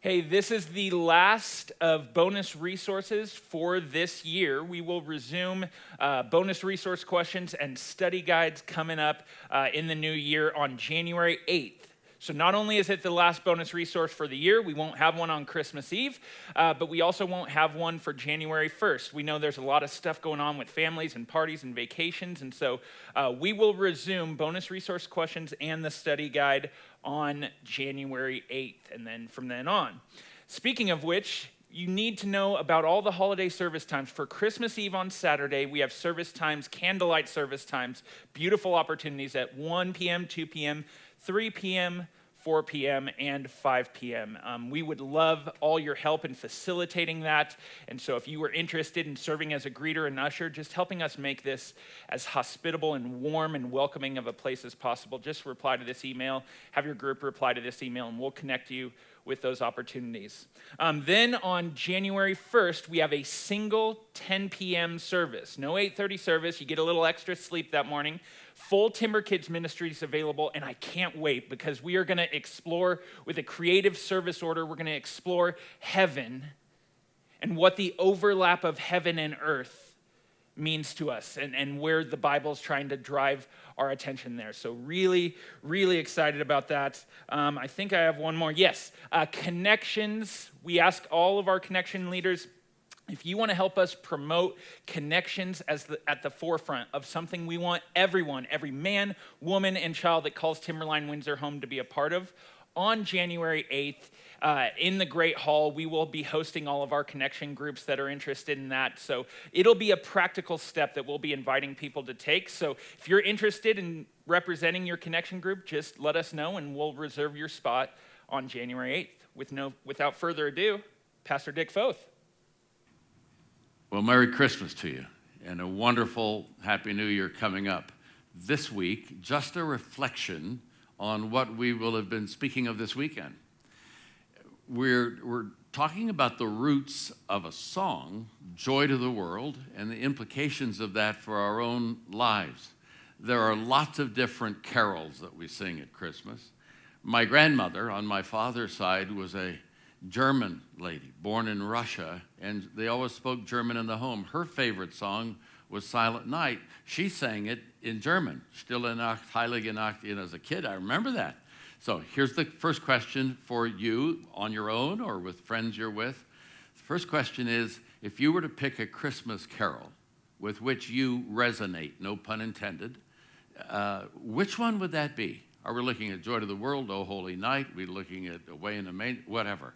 Hey, this is the last of bonus resources for this year. We will resume bonus resource questions and study guides coming up in the new year on January 8th. So not only is it the last bonus resource for the year, we won't have one on Christmas Eve, but we also won't have one for January 1st. We know there's a lot of stuff going on with families and parties and vacations, and so we will resume bonus resource questions and the study guide on January 8th, and then from then on. Speaking of which, you need to know about all the holiday service times. For Christmas Eve on Saturday, we have service times, candlelight service times, beautiful opportunities at 1 p.m., 2 p.m., 3 p.m., 4 p.m., and 5 p.m. We would love all your help in facilitating that. And so if you were interested in serving as a greeter and usher, just helping us make this as hospitable and warm and welcoming of a place as possible, just reply to this email, have your group reply to this email, and we'll connect you with those opportunities. Then on January 1st, we have a single 10 p.m. service. No 8:30 service. You get a little extra sleep that morning. Full Timber Kids Ministries available, and I can't wait because we are going to explore with a creative service order. We're going to explore heaven and what the overlap of heaven and earth means to us and where the Bible's trying to drive our attention there. So really, really excited about that. I think I have one more. Yes, connections. We ask all of our connection leaders, if you want to help us promote connections at the forefront of something we want everyone, every man, woman, and child that calls Timberline Windsor home to be a part of, on January 8th, in the Great Hall, we will be hosting all of our connection groups that are interested in that. So it'll be a practical step that we'll be inviting people to take. So if you're interested in representing your connection group, just let us know and we'll reserve your spot on January 8th. Without further ado, Pastor Dick Foth. Well, Merry Christmas to you and a wonderful Happy New Year coming up. This week, just a reflection on what we will have been speaking of this weekend. We're talking about the roots of a song, Joy to the World, and the implications of that for our own lives. There are lots of different carols that we sing at Christmas. My grandmother on my father's side was a German lady, born in Russia, and they always spoke German in the home. Her favorite song was Silent Night. She sang it in German, Stille Nacht, Heilige Nacht. As a kid, I remember that. So here's the first question for you on your own or with friends you're with. The first question is, if you were to pick a Christmas carol with which you resonate, no pun intended, which one would that be? Are we looking at Joy to the World, O Holy Night? Are we looking at Away in the Main, whatever?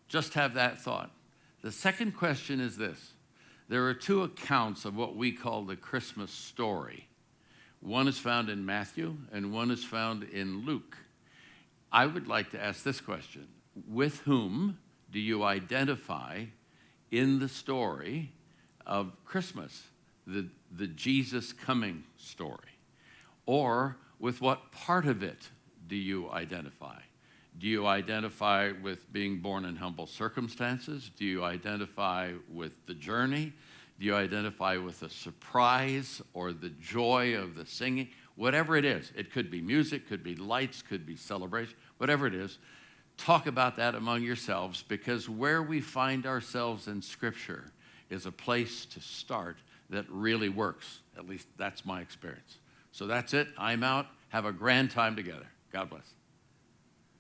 Just have that thought. The second question is this. There are two accounts of what we call the Christmas story. One is found in Matthew and one is found in Luke. I would like to ask this question. With whom do you identify in the story of Christmas, the Jesus coming story? Or with what part of it do you identify? Do you identify with being born in humble circumstances? Do you identify with the journey? Do you identify with the surprise or the joy of the singing? Whatever it is, it could be music, could be lights, could be celebration, whatever it is. Talk about that among yourselves, because where we find ourselves in Scripture is a place to start that really works. At least that's my experience. So that's it. I'm out. Have a grand time together. God bless.